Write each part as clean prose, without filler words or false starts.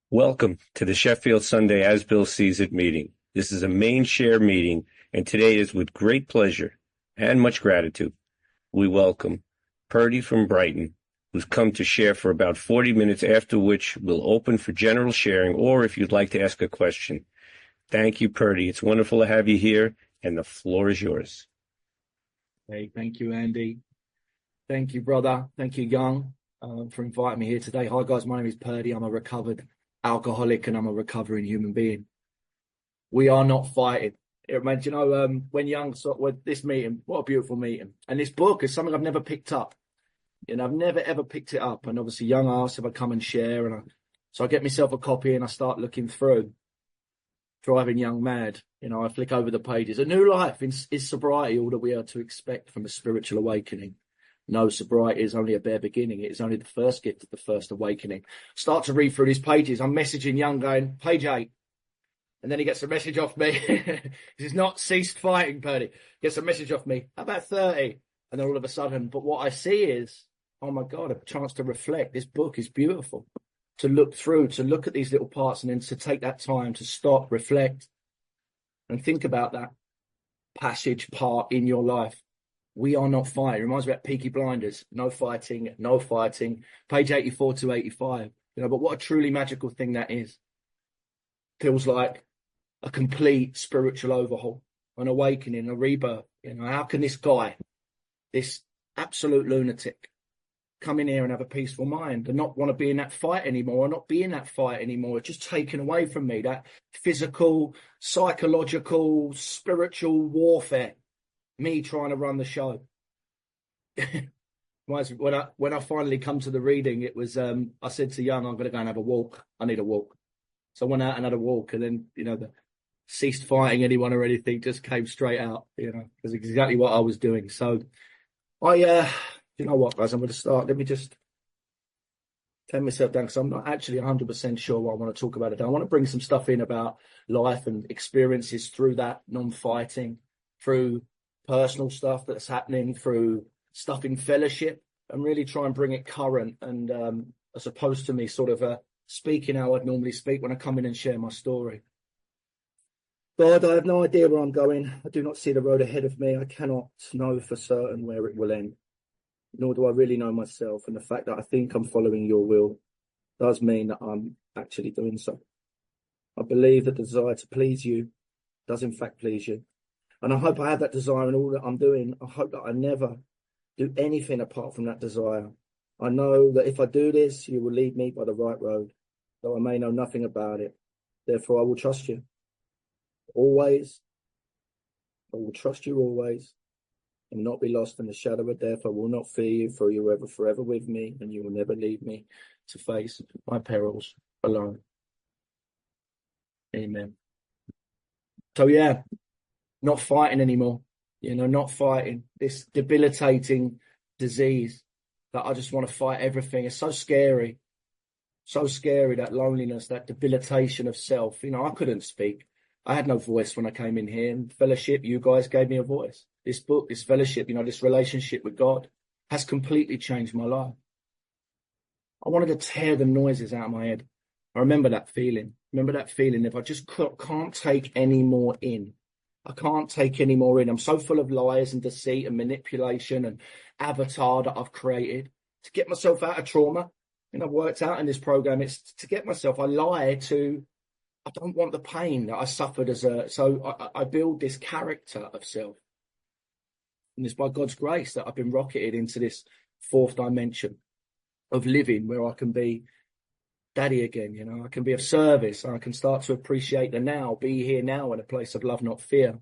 Welcome to the Sheffield Sunday As Bill Sees It meeting. This is a main share meeting, and today is with great pleasure and much gratitude. We welcome Purdy from Brighton, who's come to share for about 40 minutes, after which we'll open for general sharing, or if you'd like to ask a question. Thank you, Purdy. It's wonderful to have you here, and the floor is yours. Hey, thank you, Andy. Thank you, brother. Thank you, Young, for inviting me here today. Hi, guys. My name is Purdy. I'm a recovered alcoholic and I'm a recovering human being. We are not fighting. When Young saw this meeting, what a beautiful meeting. And this book is something I've never picked up. I've never, ever picked it up. And obviously, Young asked if I come and share. So I get myself a copy and I start looking through, driving Young mad. I flick over the pages. A new life is sobriety, all that we are to expect from a spiritual awakening. No, sobriety is only a bare beginning. It is only the first gift of the first awakening. Start to read through these pages. I'm messaging Young going, page 8. And then he gets a message off me. This is not ceased fighting, Purdy. Gets a message off me. How about 30? And then all of a sudden, but what I see is, oh my God, a chance to reflect. This book is beautiful. To look through, to look at these little parts and then to take that time to stop, reflect, and think about that passage part in your life. We are not fighting. It reminds me of Peaky Blinders. No fighting, no fighting. Page 84 to 85. But what a truly magical thing that is. Feels like a complete spiritual overhaul, an awakening, a rebirth. How can this guy, this absolute lunatic, come in here and have a peaceful mind and not want to be in that fight anymore, or not be in that fight anymore? It's just taken away from me, that physical, psychological, spiritual warfare. Me trying to run the show. When I finally come to the reading, it was I said to Young, I'm going to go and have a walk. I need a walk. So I went out and had a walk, and then the ceased fighting anyone or anything just came straight out. It was exactly what I was doing. So you know what, guys, I'm going to start. Let me just turn myself down because I'm not actually 100% sure what I want to talk about today. I want to bring some stuff in about life and experiences through that non-fighting, through personal stuff that's happening, through stuff in fellowship, and really try and bring it current, and as opposed to me sort of speaking how I'd normally speak when I come in and share my story. God, I have no idea where I'm going. I do not see the road ahead of me. I cannot know for certain where it will end, nor do I really know myself, and the fact that I think I'm following your will does mean that I'm actually doing so. I believe that the desire to please you does in fact please you. And I hope I have that desire in all that I'm doing. I hope that I never do anything apart from that desire. I know that if I do this, you will lead me by the right road, though I may know nothing about it. Therefore, I will trust you. Always. I will trust you always and not be lost in the shadow of death. I will not fear you, for you are ever forever with me, and you will never leave me to face my perils alone. Amen. So, yeah. Not fighting anymore, not fighting this debilitating disease that I just want to fight everything. It's so scary, that loneliness, that debilitation of self. I couldn't speak. I had no voice when I came in here. In fellowship, you guys gave me a voice. This book, this fellowship, this relationship with God has completely changed my life. I wanted to tear the noises out of my head. I remember that feeling. If I just can't take any more in. I can't take any more in. I'm so full of lies and deceit and manipulation and avatar that I've created to get myself out of trauma. I've worked out in this program, it's to get myself, I don't want the pain that I suffered so I build this character of self. And it's by God's grace that I've been rocketed into this fourth dimension of living where I can be daddy again, I can be of service. I can start to appreciate the now, be here now in a place of love, not fear.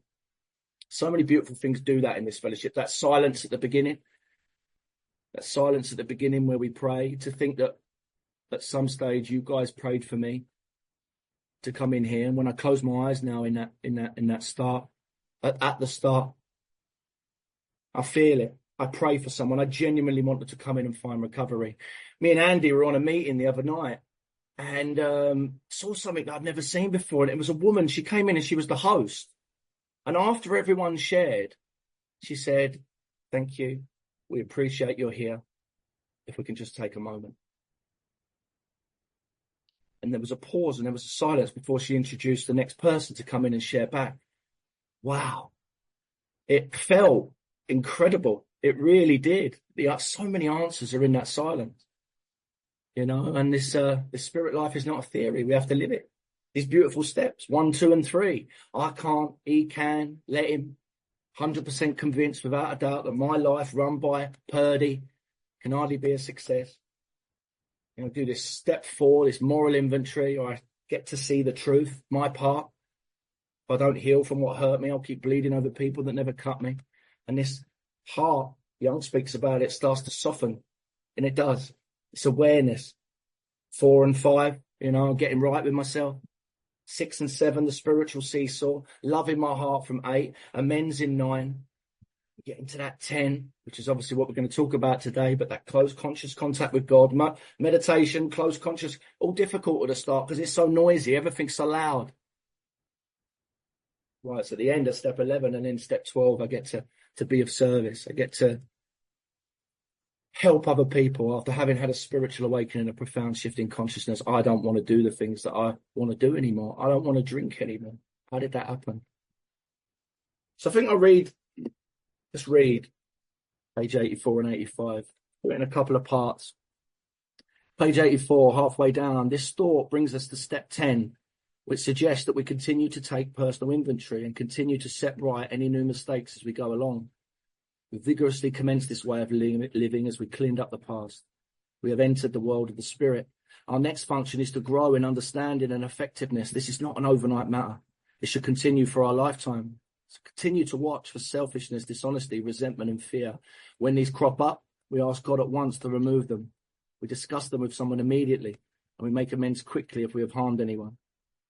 So many beautiful things do that in this fellowship. That silence at the beginning where we pray, to think that at some stage you guys prayed for me to come in here. And when I close my eyes now in that start, at the start, I feel it. I pray for someone. I genuinely wanted to come in and find recovery. Me and Andy were on a meeting the other night, and saw something that I'd never seen before. And it was a woman. She came in and she was the host. And after everyone shared, she said, "Thank you. We appreciate you're here. If we can just take a moment." And there was a pause and there was a silence before she introduced the next person to come in and share back. Wow. It felt incredible. It really did. So many answers are in that silence, and this spirit life is not a theory. We have to live it. These beautiful steps, 1, 2, and 3. I can't, he can, let him. 100% convinced without a doubt that my life run by Purdy can hardly be a success. Do this step 4, this moral inventory, or I get to see the truth, my part. If I don't heal from what hurt me, I'll keep bleeding over people that never cut me. And this heart, Young speaks about it, starts to soften. And it does. It's awareness. 4 and 5, I'm getting right with myself. 6 and 7, the spiritual seesaw. Love in my heart from 8. Amends in 9. Getting to that 10, which is obviously what we're going to talk about today, but that close conscious contact with God. Meditation, close conscious, all difficult at the start because it's so noisy. Everything's so loud. Right, so at the end of step 11 and in step 12, I get to be of service. I get to help other people after having had a spiritual awakening, a profound shift in consciousness. I don't want to do the things that I want to do anymore. I don't want to drink anymore. How did that happen? So I think let's read page 84 and 85. Put it in a couple of parts. Page 84, halfway down, this thought brings us to step 10, which suggests that we continue to take personal inventory and continue to set right any new mistakes as we go along. We vigorously commence this way of living as we cleaned up the past. We have entered the world of the spirit. Our next function is to grow in understanding and effectiveness. This is not an overnight matter. It should continue for our lifetime. So continue to watch for selfishness, dishonesty, resentment, and fear. When these crop up, we ask God at once to remove them. We discuss them with someone immediately, and we make amends quickly if we have harmed anyone.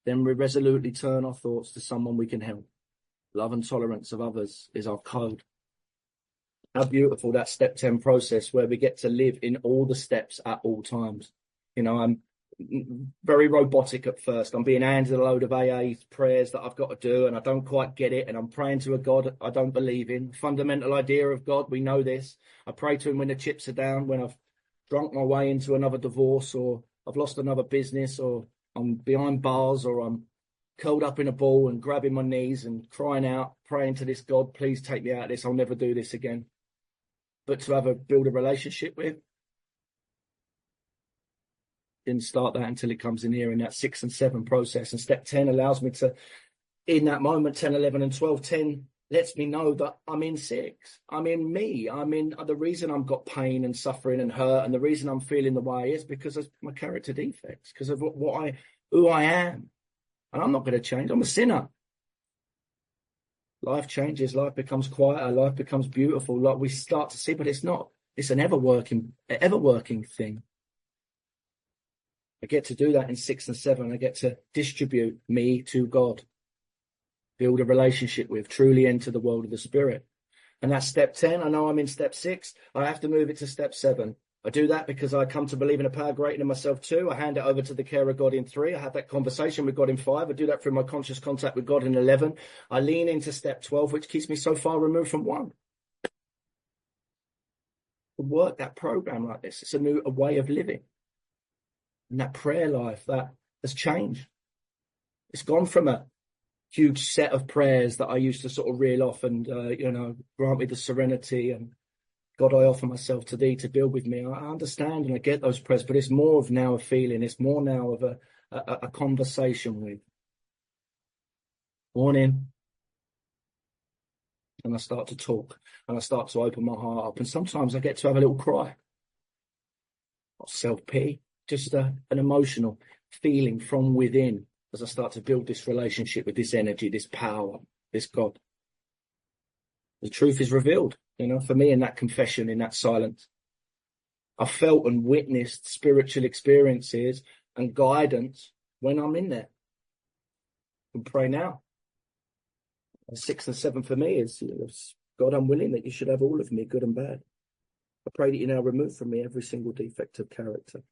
Then we resolutely turn our thoughts to someone we can help. Love and tolerance of others is our code. How beautiful that step 10 process where we get to live in all the steps at all times. I'm very robotic at first. I'm being handed a load of AA prayers that I've got to do and I don't quite get it. And I'm praying to a God I don't believe in. Fundamental idea of God, we know this. I pray to him when the chips are down, when I've drunk my way into another divorce or I've lost another business or I'm behind bars or I'm curled up in a ball and grabbing my knees and crying out, praying to this God, please take me out of this. I'll never do this again. But to build a relationship with, didn't start that until it comes in here in that 6 and 7 process. And step 10 allows me to, in that moment, 10, 11 and 12, 10 lets me know that I'm in 6. I'm in me. I'm in the reason I've got pain and suffering and hurt. And the reason I'm feeling the way is because of my character defects, because of who I am. And I'm not going to change. I'm a sinner. Life changes. Life becomes quieter. Life becomes beautiful. Like we start to see, but it's not. It's an ever-working thing. I get to do that in 6 and 7. I get to distribute me to God, build a relationship with, truly enter the world of the spirit. And that's step 10. I know I'm in step 6. I have to move it to step 7. I do that because I come to believe in a power greater than myself 2. I hand it over to the care of God in 3. I have that conversation with God in 5. I do that through my conscious contact with God in 11. I lean into step 12, which keeps me so far removed from 1. To work that program like this, it's a way of living. And that prayer life, that has changed. It's gone from a huge set of prayers that I used to sort of reel off and, grant me the serenity and God, I offer myself to thee to build with me. I understand and I get those prayers, but it's more of now a feeling. It's more now of a conversation with. Morning. And I start to talk and I start to open my heart up. And sometimes I get to have a little cry. Not self-pity, just an emotional feeling from within as I start to build this relationship with this energy, this power, this God. The truth is revealed, for me in that confession, in that silence. I felt and witnessed spiritual experiences and guidance when I'm in there. And pray now. 6 and 7 for me is, God, I'm willing that you should have all of me, good and bad. I pray that you now remove from me every single defect of character.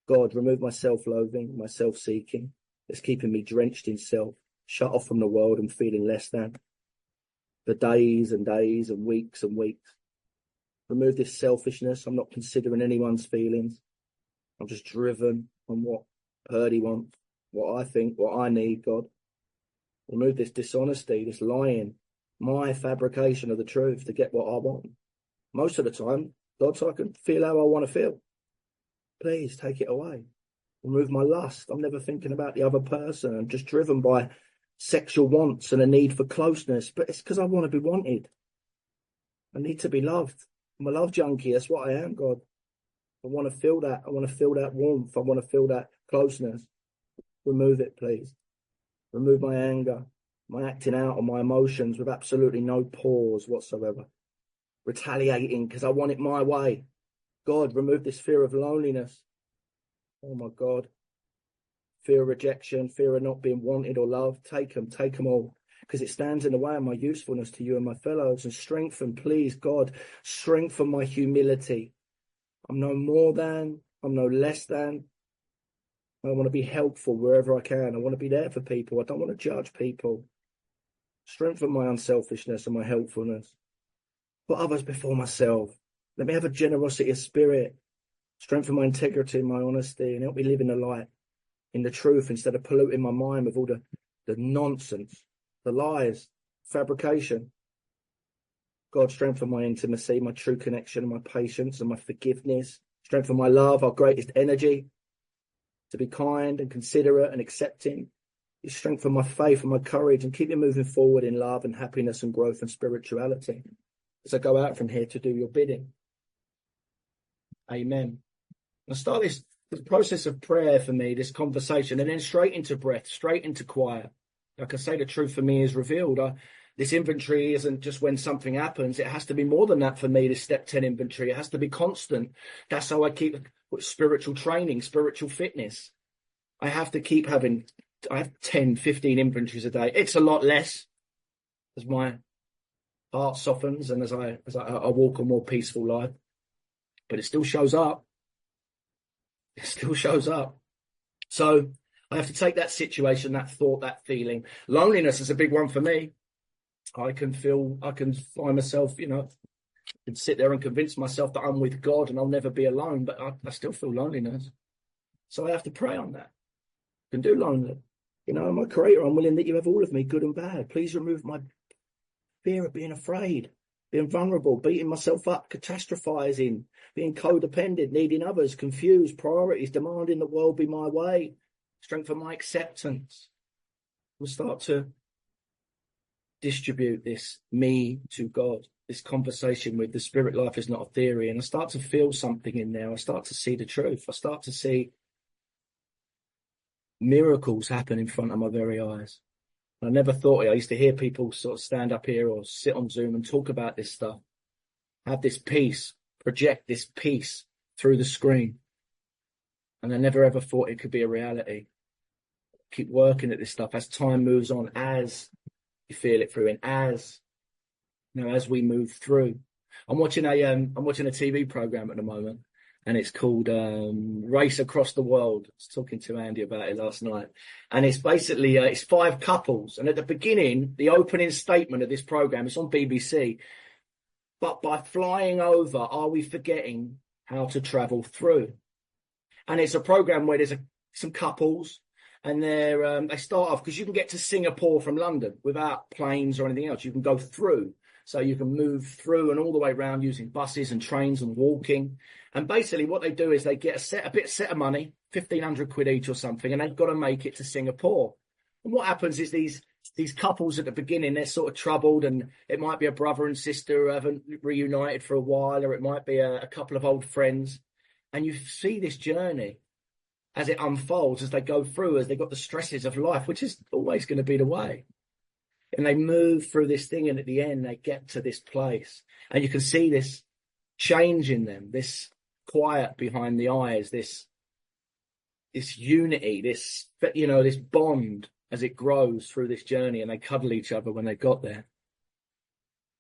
God, remove my self-loathing, my self-seeking that's keeping me drenched in self, shut off from the world and feeling less than. For days and days and weeks. Remove this selfishness. I'm not considering anyone's feelings. I'm just driven on what Purdy wants, what I think, what I need, God. Remove this dishonesty, this lying, my fabrication of the truth to get what I want. Most of the time, God, so I can feel how I want to feel. Please take it away. Remove my lust. I'm never thinking about the other person. I'm just driven by sexual wants and a need for closeness. But it's because I want to be wanted. I need to be loved. I'm a love junkie. That's what I am, God. I want to feel that. I want to feel that warmth. I want to feel that closeness. Remove it, please. Remove my anger, my acting out on my emotions with absolutely no pause whatsoever. Retaliating because I want it my way. God, remove this fear of loneliness. Oh my God. Fear of rejection, fear of not being wanted or loved. Take them all. Because it stands in the way of my usefulness to you and my fellows. And strengthen, please, God, strengthen my humility. I'm no more than, I'm no less than. I want to be helpful wherever I can. I want to be there for people. I don't want to judge people. Strengthen my unselfishness and my helpfulness. Put others before myself. Let me have a generosity of spirit. Strengthen my integrity and my honesty, and help me live in the light, in the truth, instead of polluting my mind with all the nonsense, the lies, fabrication. God, strengthen my intimacy, my true connection, my patience and my forgiveness. Strengthen my love, our greatest energy, to be kind and considerate and accepting. You strengthen my faith and my courage and keep me moving forward in love and happiness and growth and spirituality as I go out from here to do your bidding. Amen. I'll start this process of prayer for me, this conversation, and then straight into breath, straight into quiet. Like I say, the truth for me is revealed. This inventory isn't just when something happens. It has to be more than that for me, this step 10 inventory. It has to be constant. That's how I keep spiritual training, spiritual fitness. I have 10, 15 inventories a day. It's a lot less as my heart softens and as I walk a more peaceful life. But it still shows up. It still shows up. So I have to take that situation, that thought, that feeling. Loneliness is a big one for me. I can find myself, can sit there and convince myself that I'm with God and I'll never be alone, but I still feel loneliness. So I have to pray on that. I can do lonely. My Creator, I'm willing that you have all of me, good and bad. Please remove my fear of being afraid, being vulnerable, beating myself up, catastrophizing, being codependent, needing others, confused, priorities, demanding the world be my way, strengthen my acceptance. We'll start to distribute this me to God, this conversation with the spirit life is not a theory. And I start to feel something in there. I start to see the truth. I start to see miracles happen in front of my very eyes. I never thought it. I used to hear people sort of stand up here or sit on Zoom and talk about this stuff, have this peace, project this peace through the screen. And I never ever thought it could be a reality. Keep working at this stuff as time moves on, as you feel it through, and as we move through. I'm watching a TV program at the moment, and it's called Race Across the World. I was talking to Andy about it last night, and it's basically it's 5 couples, and at the beginning, the opening statement of this program, it's on BBC. But by flying over, are we forgetting how to travel through? And it's a program where there's some couples. And they start off, because you can get to Singapore from London without planes or anything else. You can go through. So you can move through and all the way around using buses and trains and walking. And basically what they do is they get a set of money, 1,500 quid each or something, and they've got to make it to Singapore. And what happens is these couples at the beginning, they're sort of troubled, and it might be a brother and sister who haven't reunited for a while, or it might be a couple of old friends. And you see this journey as it unfolds, as they go through, as they've got the stresses of life, which is always going to be the way. And they move through this thing, and at the end, they get to this place. And you can see this change in them, this quiet behind the eyes, this unity, this bond as it grows through this journey, and they cuddle each other when they got there.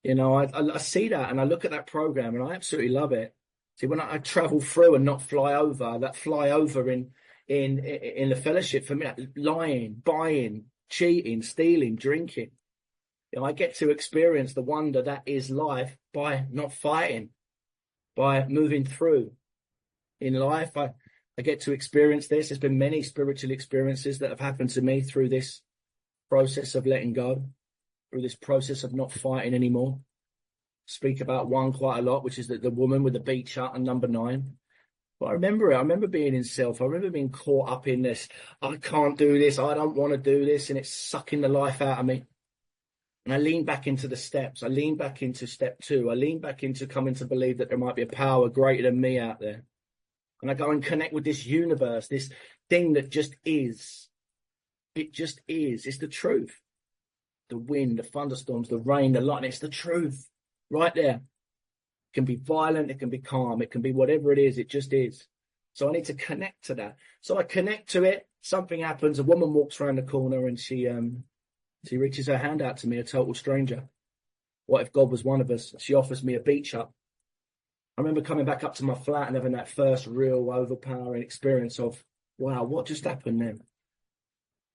I see that, and I look at that program, and I absolutely love it. See, when I travel through and not fly over, that fly over in the fellowship, for me, lying, buying, cheating, stealing, drinking. I get to experience the wonder that is life by not fighting, by moving through. In life, I I get to experience this. There's been many spiritual experiences that have happened to me through this process of letting go, through this process of not fighting anymore. Speak about one quite a lot, which is the woman with the beat shut and number 9. But I remember it. I remember being in self. I remember being caught up in this. I can't do this. I don't want to do this. And it's sucking the life out of me. And I lean back into the steps. I lean back into step 2. I lean back into coming to believe that there might be a power greater than me out there. And I go and connect with this universe, this thing that just is. It just is. It's the truth. The wind, the thunderstorms, the rain, the lightning. It's the truth. Right there. It can be violent. It can be calm. It can be whatever it is. It just is. So I need to connect to that. So I connect to it. Something happens. A woman walks around the corner and she reaches her hand out to me, a total stranger. What if God was one of us? She offers me a beach hut. I remember coming back up to my flat and having that first real overpowering experience of, wow, what just happened then?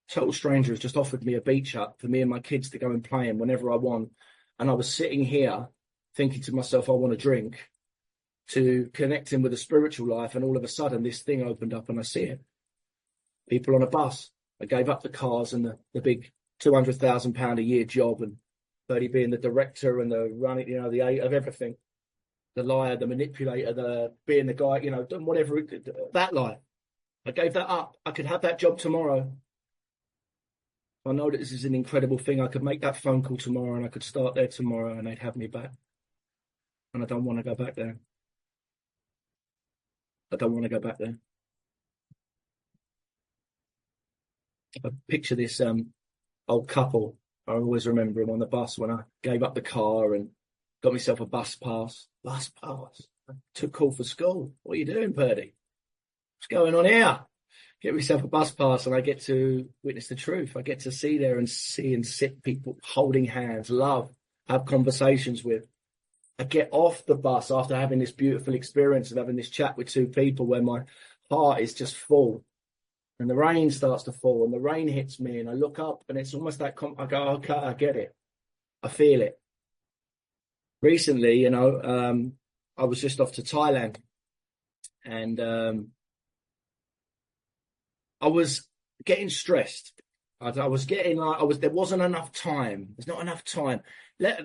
Total stranger has just offered me a beach hut for me and my kids to go and play in whenever I want. And I was sitting here thinking to myself, I want a drink, to connecting with a spiritual life. And all of a sudden, this thing opened up and I see it. People on a bus. I gave up the cars and the big £200,000 a year job, and Purdy being the director and the running, the eight of everything. The liar, the manipulator, the being the guy, doing whatever, that life. I gave that up. I could have that job tomorrow. I know that this is an incredible thing. I could make that phone call tomorrow and I could start there tomorrow and they'd have me back. And I don't want to go back there. I don't want to go back there. I picture this old couple. I always remember him on the bus when I gave up the car and got myself a bus pass. Bus pass. I took call for school. What are you doing, Purdy? What's going on here? Get myself a bus pass and I get to witness the truth. I get to see there and see and sit people holding hands, love, have conversations with. I get off the bus after having this beautiful experience of having this chat with 2 people where my heart is just full. And the rain starts to fall and the rain hits me and I look up and it's almost that, I go, okay, I get it. I feel it. Recently, I was just off to Thailand and I was getting stressed. I was getting there wasn't enough time. There's not enough time.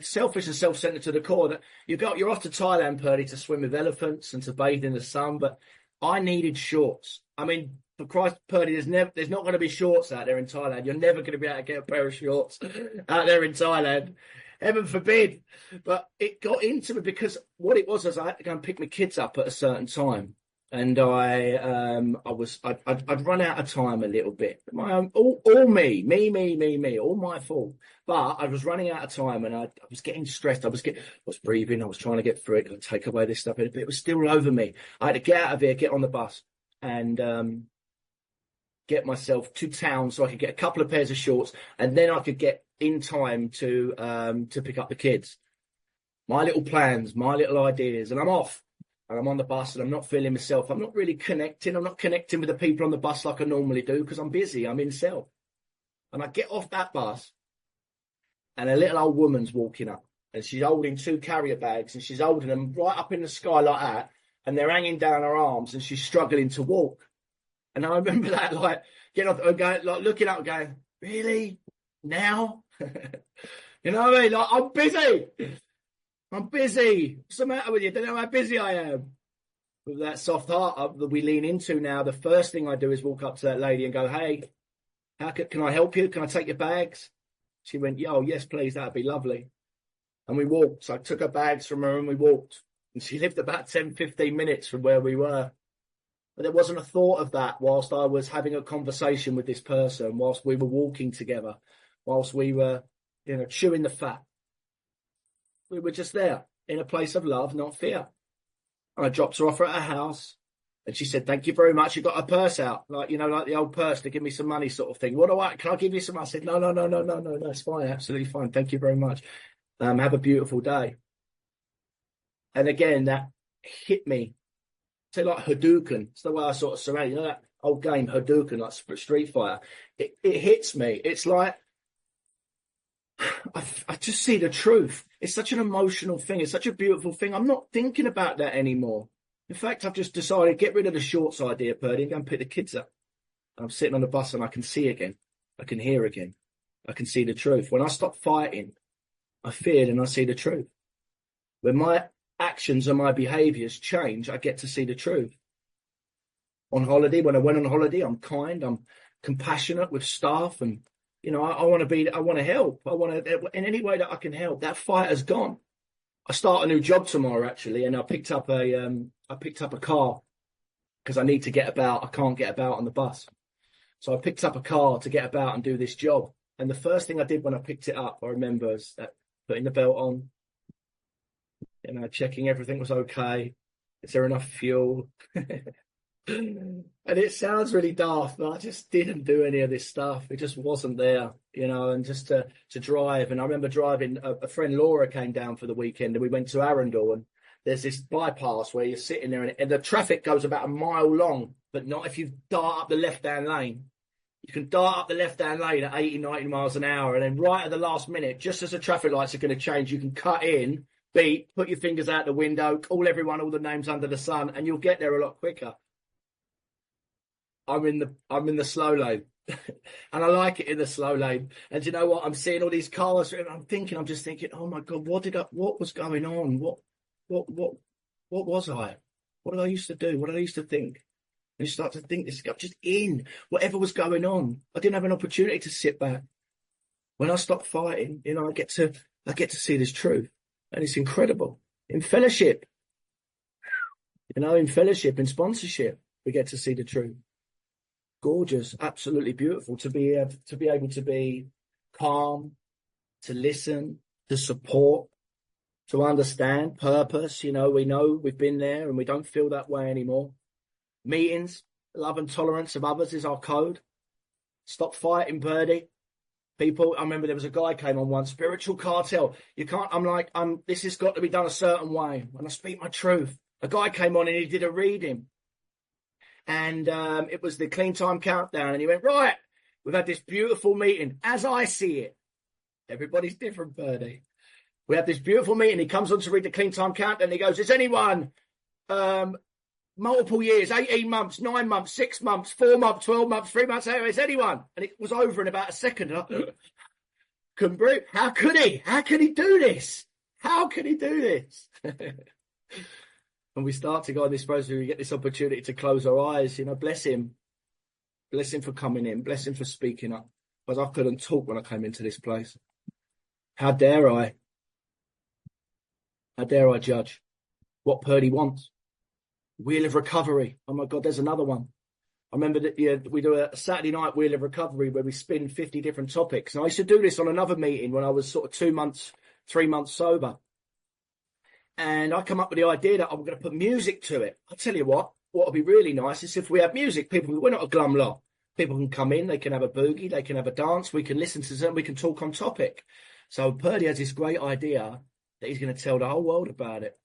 Selfish and self-centered to the core. That you're off to Thailand, Purdy, to swim with elephants and to bathe in the sun. But I needed shorts. I mean, for Christ, Purdy, there's not going to be shorts out there in Thailand. You're never going to be able to get a pair of shorts out there in Thailand. Heaven forbid. But it got into me because what it was I had to go and pick my kids up at a certain time. And I'd run out of time a little bit. My own, all me, all my fault. But I was running out of time, and I was getting stressed. I was breathing. I was trying to get through it, take away this stuff, but it was still over me. I had to get out of here, get on the bus, and get myself to town so I could get a couple of pairs of shorts, and then I could get in time to pick up the kids. My little plans, my little ideas, and I'm off. And I'm on the bus and I'm not feeling myself. I'm not really connecting. I'm not connecting with the people on the bus like I normally do because I'm busy. I'm in self. And I get off that bus and a little old woman's walking up and she's holding 2 carrier bags and she's holding them right up in the sky like that. And they're hanging down her arms and she's struggling to walk. And I remember that, getting off and going, looking up and going, really? Now? You know what I mean? I'm busy. I'm busy. What's the matter with you? Don't know how busy I am. With that soft heart that we lean into now, the first thing I do is walk up to that lady and go, hey, can I help you? Can I take your bags? She went, oh, yes, please. That'd be lovely. And we walked. So I took her bags from her and we walked. And she lived about 10, 15 minutes from where we were. But there wasn't a thought of that whilst I was having a conversation with this person, whilst we were walking together, whilst we were, chewing the fat. We were just there in a place of love, not fear. And I dropped her off at her house and she said, thank you very much. You got a purse out, like the old purse to give me some money sort of thing. Can I give you some? I said, no, it's fine. Absolutely fine. Thank you very much. Have a beautiful day. And again, that hit me. Say like Hadouken. It's the way I sort of surround, that old game Hadouken, like Street Fighter. It hits me. It's like, I just see the truth. It's such an emotional thing. It's such a beautiful thing. I'm not thinking about that anymore. In fact, I've just decided get rid of the shorts idea, Purdy, and go and pick the kids up. I'm sitting on the bus and I can see again. I can hear again. I can see the truth. When I stop fighting, I feel and I see the truth. When my actions and my behaviours change, I get to see the truth. On holiday, when I went on holiday, I'm kind, I'm compassionate with staff, and I want to help. I want to in any way that I can help. That fight has gone. I start a new job tomorrow actually, and I picked up a car because I need to get about. I can't get about on the bus, so I picked up a car to get about and do this job. And the first thing I did when I picked it up, I remember, is that putting the belt on, checking everything was okay. Is there enough fuel? And it sounds really daft, but I just didn't do any of this stuff. It just wasn't there, and just to drive. And I remember driving, a friend Laura came down for the weekend and we went to Arundel, and there's this bypass where you're sitting there and the traffic goes about a mile long, but not if you dart up the left-hand lane. You can dart up the left-hand lane at 80, 90 miles an hour, and then right at the last minute, just as the traffic lights are going to change, you can cut in, beat, put your fingers out the window, call everyone all the names under the sun, and you'll get there a lot quicker. I'm in the slow lane, and I like it in the slow lane. And you know what? I'm seeing all these cars, and I'm just thinking, oh my God, what was going on? What was I? What did I used to do? What did I used to think? And you start to think this stuff just in whatever was going on. I didn't have an opportunity to sit back. When I stopped fighting, I get to see this truth, and it's incredible. In fellowship, in sponsorship, we get to see the truth. Gorgeous, absolutely beautiful to be able to be calm, to listen, to support, to understand purpose. We know we've been there and we don't feel that way anymore. Meetings, love and tolerance of others is our code. Stop fighting, Purdy. People, I remember there was a guy came on once, spiritual cartel. You can't, I'm like, this has got to be done a certain way. When I speak my truth. A guy came on and he did a reading. And it was the clean time countdown. And he went, right, we've had this beautiful meeting. As I see it, everybody's different, Purdy. We have this beautiful meeting. He comes on to read the clean time countdown. And he goes, is anyone multiple years, 18 months, 9 months, 6 months, 4 months, 12 months, 3 months, is anyone? And it was over in about a second. Couldn't breathe. How could he? How could he do this? How could he do this? And we start to go on this process, we get this opportunity to close our eyes. Bless him. Bless him for coming in. Bless him for speaking up. Because I couldn't talk when I came into this place. How dare I? How dare I judge what Purdy wants? Wheel of Recovery. Oh my God, there's another one. I remember that we do a Saturday night Wheel of Recovery where we spin 50 different topics. And I used to do this on another meeting when I was sort of 2 months, 3 months sober. And I come up with the idea that I'm going to put music to it. I'll tell you what would be really nice is if we have music. We're not a glum lot. People can come in, they can have a boogie, they can have a dance, we can listen to them, we can talk on topic. So Purdy has this great idea that he's going to tell the whole world about it.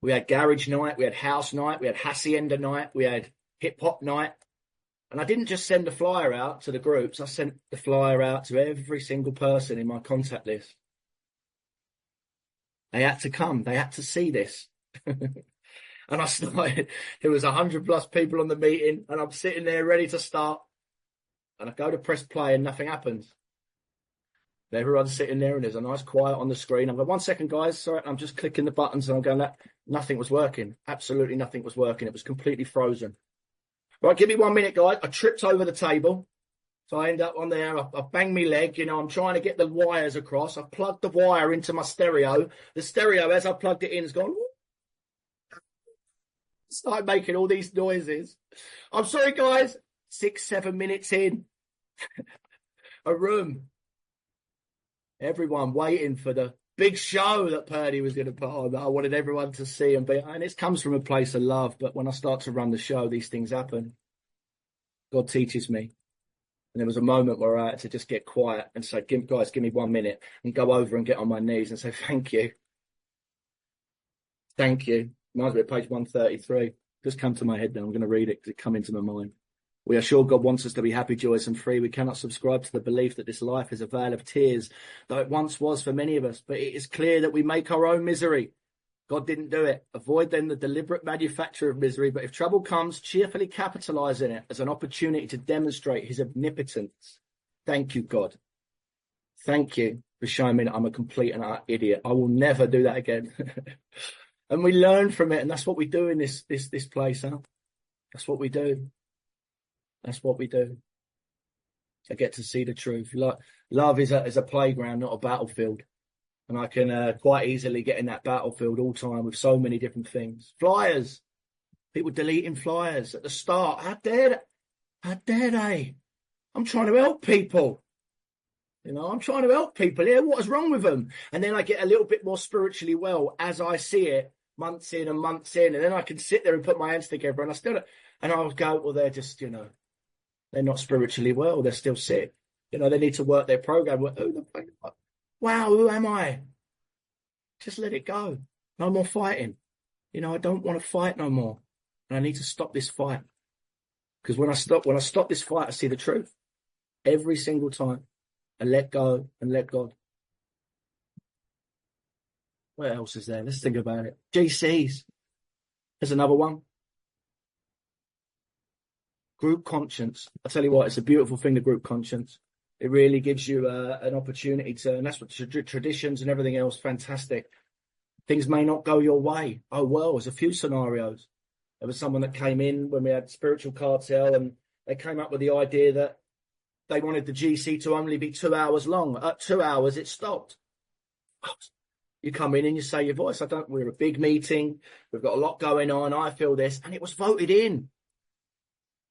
We had garage night, we had house night, we had hacienda night, we had hip hop night. And I didn't just send the flyer out to the groups, I sent the flyer out to every single person in my contact list. They had to come. They had to see this. And I started, there was 100+ people on the meeting and I'm sitting there ready to start. And I go to press play and nothing happens. And everyone's sitting there and there's a nice quiet on the screen. I'm like, 1 second, guys. Sorry, I'm just clicking the buttons and I'm going, nothing was working. Absolutely nothing was working. It was completely frozen. Right, give me 1 minute, guys. I tripped over the table. So I end up on there, I bang my leg, I'm trying to get the wires across. I plugged the wire into my stereo. The stereo, as I plugged it in, has gone, started making all these noises. I'm sorry, guys. 6, 7 minutes in, a room. Everyone waiting for the big show that Purdy was going to put on, that I wanted everyone to see and be. And it comes from a place of love. But when I start to run the show, these things happen. God teaches me. And there was a moment where I had to just get quiet and say, guys, give me 1 minute, and go over and get on my knees and say, thank you. Thank you. Reminds me of page 133. Just come to my head now. I'm going to read it because it come into my mind. We are sure God wants us to be happy, joyous and free. We cannot subscribe to the belief that this life is a vale of tears, though it once was for many of us. But it is clear that we make our own misery. God didn't do it. Avoid then the deliberate manufacture of misery, but if trouble comes, cheerfully capitalize in it as an opportunity to demonstrate his omnipotence. Thank you, God. Thank you for showing me that I'm a complete and utter idiot. I will never do that again. And we learn from it, and that's what we do in this place, huh? That's what we do. That's what we do. I get to see the truth. Love is a playground, not a battlefield. And I can quite easily get in that battlefield all time with so many different things. Flyers. People deleting flyers at the start. How dare they? I'm trying to help people. I'm trying to help people here. What is wrong with them? And then I get a little bit more spiritually well as I see it months in and months in. And then I can sit there and put my hands together and I'll go, well, they're just, they're not spiritually well. They're still sick. They need to work their program. Wow, who am I? Just let it go. No more fighting. I don't want to fight no more. And I need to stop this fight. Because when I stop this fight, I see the truth. Every single time. And let go and let God. What else is there? Let's think about it. GCs. There's another one. Group conscience. I tell you what, it's a beautiful thing, the group conscience. It really gives you an opportunity to, and that's what traditions and everything else, fantastic. Things may not go your way. Oh, well, there's a few scenarios. There was someone that came in when we had spiritual cartel, and they came up with the idea that they wanted the GC to only be 2 hours long. At 2 hours, it stopped. You come in and you say your voice. We're a big meeting. We've got a lot going on. I feel this. And it was voted in.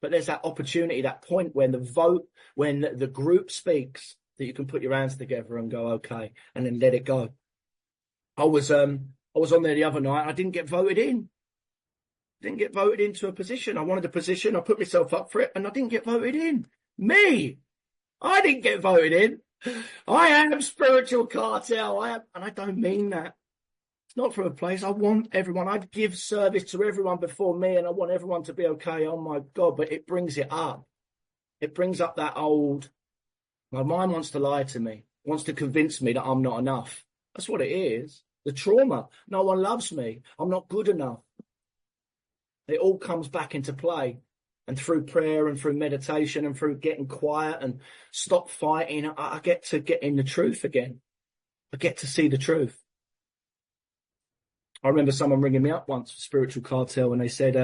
But there's that opportunity, that point when the group speaks, that you can put your hands together and go, okay, and then let it go. I was on there the other night. I didn't get voted in. Didn't get voted into a position. I wanted a position. I put myself up for it, and I didn't get voted in. Me, I didn't get voted in. I am spiritual cartel. And I don't mean that. It's not from a place. I want everyone. I'd give service to everyone before me, and I want everyone to be okay. Oh my God! But it brings it up. It brings up that old. My mind wants to lie to me. Wants to convince me that I'm not enough. That's what it is. The trauma. No one loves me. I'm not good enough. It all comes back into play. And through prayer and through meditation and through getting quiet and stop fighting, I get to get in the truth again. I get to see the truth. I remember someone ringing me up once for Spiritual Cartel, and they said,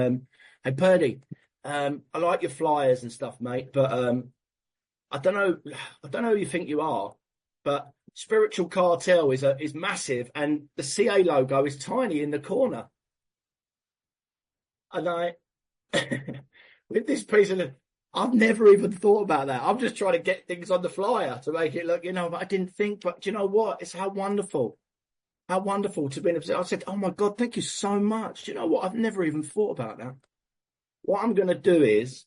hey, Purdy, I like your flyers and stuff, mate, but I don't know who you think you are, but Spiritual Cartel is massive, and the CA logo is tiny in the corner. And with this piece of, I've never even thought about that. I'm just trying to get things on the flyer to make it look, but I didn't think, but do you know what? It's how wonderful to be in a position. I said, oh my God, thank you so much. Do you know what? I've never even thought about that. What I'm going to do is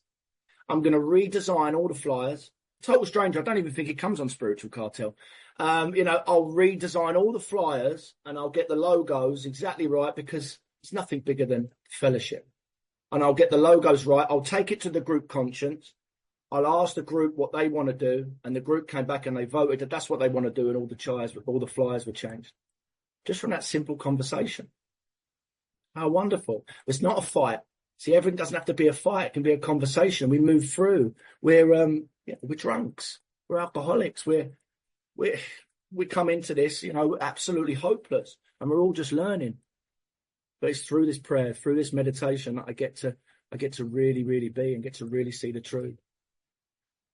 I'm going to redesign all the flyers. Total stranger. I don't even think it comes on Spiritual Cartel. I'll redesign all the flyers and I'll get the logos exactly right, because it's nothing bigger than fellowship. And I'll get the logos right. I'll take it to the group conscience. I'll ask the group what they want to do. And the group came back and they voted that that's what they want to do. And all the flyers were changed. Just from that simple conversation. How wonderful. It's not a fight. See, everything doesn't have to be a fight. It can be a conversation. We move through. We're drunks. We're alcoholics. We come into this, absolutely hopeless. And we're all just learning. But it's through this prayer, through this meditation, that I get to really, really be and get to really see the truth.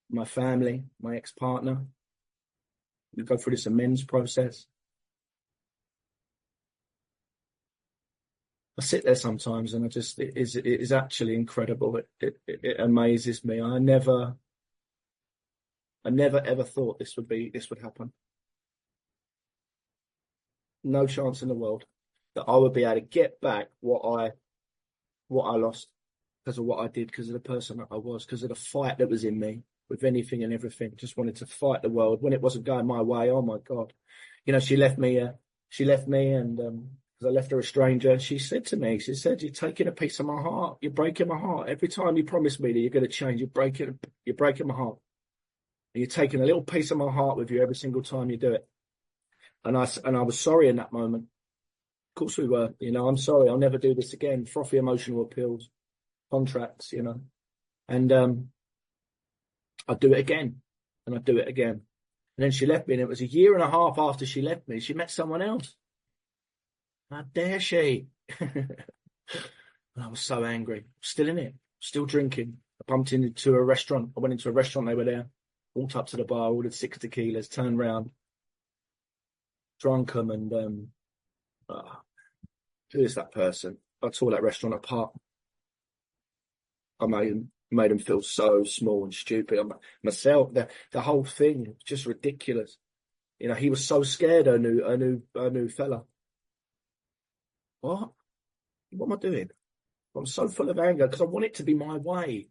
My family, my ex-partner, we go through this amends process. I sit there sometimes and it is actually incredible. It amazes me. I never ever thought this would happen. No chance in the world that I would be able to get back what I lost because of what I did, because of the person that I was, because of the fight that was in me with anything and everything. Just wanted to fight the world when it wasn't going my way. Oh my God. She left me and because I left her a stranger, she said to me, you're taking a piece of my heart. You're breaking my heart. Every time you promise me that you're going to change, you're breaking my heart. And you're taking a little piece of my heart with you every single time you do it. And I was sorry in that moment. course we were. You know, I'm sorry, I'll never do this again. Frothy emotional appeals, contracts, you know. And I'd do it again, and I'd do it again. And then she left me, and it was a year and a half after she left me, she met someone else. How dare she? And I was so angry. Still in it, still drinking. I bumped into a restaurant. I went into a restaurant, they were there. Walked up to the bar, ordered 6 tequilas, turned round, drunk them, and who is that person? I tore that restaurant apart. I made him feel so small and stupid. Myself, the whole thing, just ridiculous. You know, he was so scared. I knew fella. What am I doing? I'm so full of anger because I want it to be my way.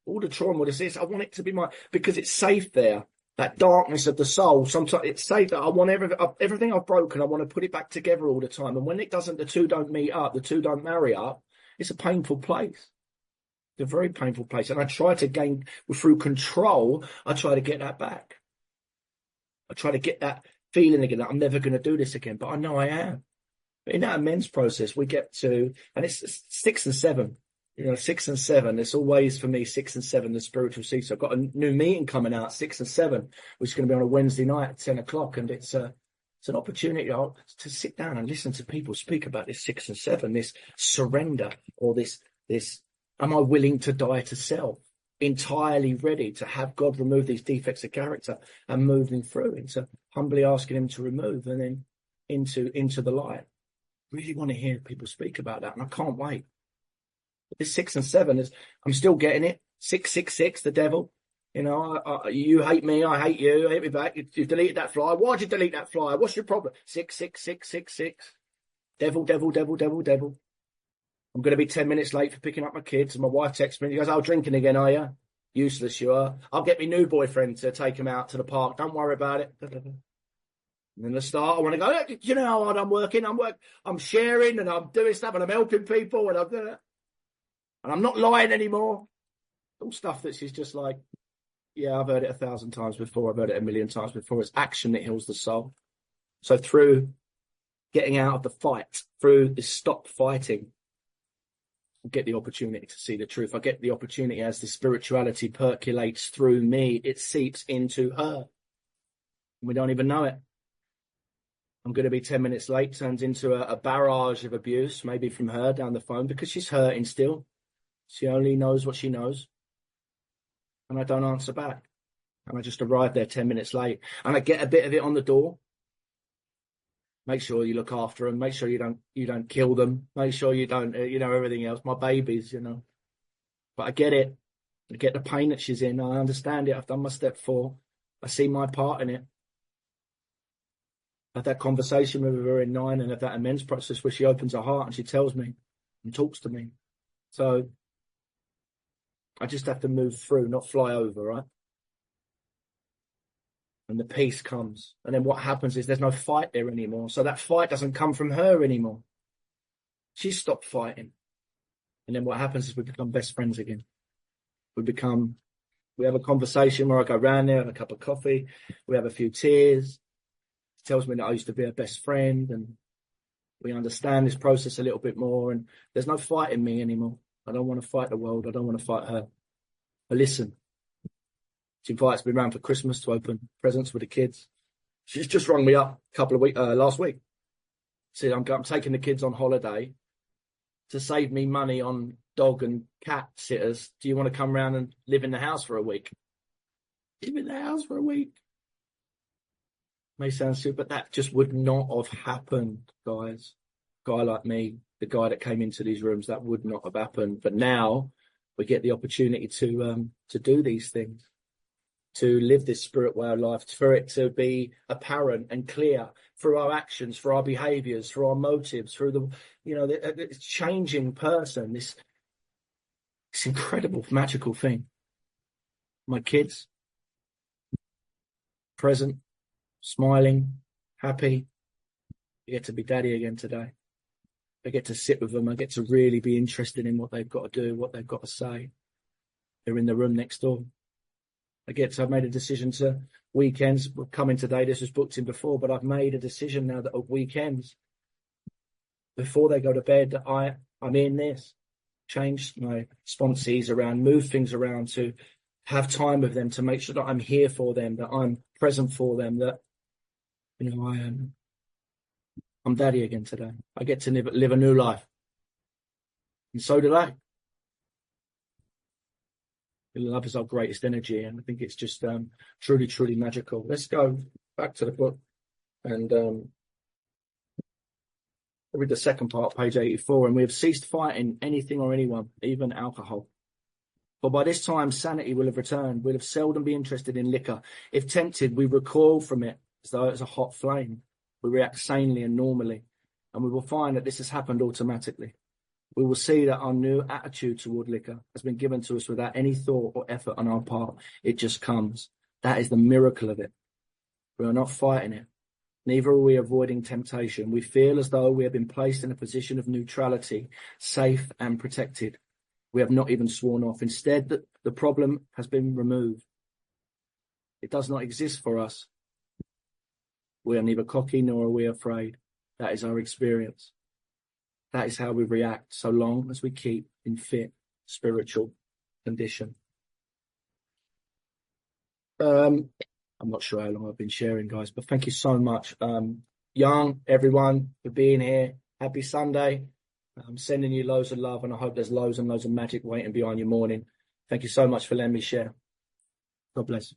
All the trauma, what it is, I want it to be because it's safe there. That darkness of the soul. Sometimes it's safe that I want everything I've broken. I want to put it back together all the time. And when it doesn't, the two don't meet up. The two don't marry up. It's a painful place. It's a very painful place. And I try to gain, through control, I try to get that back. I try to get that feeling again that I'm never going to do this again. But I know I am. But in that amends process, we get to, and it's 6 and 7. You know, 6 and 7. It's always for me 6 and 7, the spiritual seat. So I've got a new meeting coming out, 6 and 7, which is going to be on a Wednesday night at 10 o'clock, and it's an opportunity to sit down and listen to people speak about this 6 and 7, this surrender, or this. Am I willing to die to self? Entirely ready to have God remove these defects of character and moving through into humbly asking Him to remove, and then into the light. Really want to hear people speak about that, and I can't wait. This 6 and 7 is, I'm still getting it. 666, the devil. You know, you hate me, I hate you, hate me back. You've deleted that flyer. Why'd you delete that flyer? What's your problem? 66666. Devil, devil, devil, devil, devil. I'm going to be 10 minutes late for picking up my kids. And my wife texts me. She goes, "Oh, drinking again, are you? Useless you are. I'll get my new boyfriend to take him out to the park. Don't worry about it." And then the start, I want to go, "You know how hard I'm working. I'm sharing and I'm doing stuff and I'm helping people and I'm doing it. And I'm not lying anymore." All stuff that she's just like, yeah, I've heard it 1,000 times before. I've heard it 1,000,000 times before. It's action that heals the soul. So through getting out of the fight, through this stop fighting, I get the opportunity to see the truth. I get the opportunity as the spirituality percolates through me, it seeps into her. And we don't even know it. I'm going to be 10 minutes late, turns into a barrage of abuse, maybe from her down the phone, because she's hurting still. She only knows what she knows. And I don't answer back. And I just arrive there 10 minutes late. And I get a bit of it on the door. Make sure you look after them. Make sure you don't kill them. Make sure you don't, everything else. My babies, But I get it. I get the pain that she's in. I understand it. I've done my step 4. I see my part in it. I had that conversation with her in 9 and have that amends process where she opens her heart and she tells me and talks to me. So I just have to move through, not fly over, right? And the peace comes. And then what happens is there's no fight there anymore. So that fight doesn't come from her anymore. She stopped fighting. And then what happens is we become best friends again. We have a conversation where I go round there, have a cup of coffee. We have a few tears. She tells me that I used to be her best friend, and we understand this process a little bit more. And there's no fight in me anymore. I don't want to fight the world. I don't want to fight her. I listen. She invites me around for Christmas to open presents with the kids. She's just rung me up last week. Said, I'm taking the kids on holiday to save me money on dog and cat sitters. Do you want to come round and live in the house for a week? Live in the house for a week. May sound stupid, but that just would not have happened, guys. A guy like me, the guy that came into these rooms, that would not have happened. But now we get the opportunity to do these things, to live this spirit way of life, for it to be apparent and clear through our actions, through our behaviors, through our motives, through the changing person, this incredible, magical thing. My kids, present, smiling, happy. I get to be daddy again today. I get to sit with them. I get to really be interested in what they've got to do, what they've got to say. They're in the room next door. I've made a decision to weekends. We're coming today. This was booked in before, but I've made a decision now that at weekends, before they go to bed that I'm in this. Change my sponsees around, move things around to have time with them, to make sure that I'm here for them, that I'm present for them, that, you know, I'm daddy again today. I get to live a new life. And so do they. Love is our greatest energy, and I think it's just truly, truly magical. Let's go back to the book and read the second part, page 84. And we have ceased fighting anything or anyone, even alcohol. For by this time sanity will have returned. We'll have seldom be interested in liquor. If tempted, we recoil from it as though it's a hot flame. We react sanely and normally, and we will find that this has happened automatically. We will see that our new attitude toward liquor has been given to us without any thought or effort on our part. It just comes. That is the miracle of it. We are not fighting it. Neither are we avoiding temptation. We feel as though we have been placed in a position of neutrality, safe and protected. We have not even sworn off. Instead, the problem has been removed. It does not exist for us. We are neither cocky nor are we afraid. That is our experience. That is how we react, so long as we keep in fit spiritual condition. I'm not sure how long I've been sharing, guys, but thank you so much. Young, everyone, for being here. Happy Sunday. I'm sending you loads of love, and I hope there's loads and loads of magic waiting behind your morning. Thank you so much for letting me share. God bless.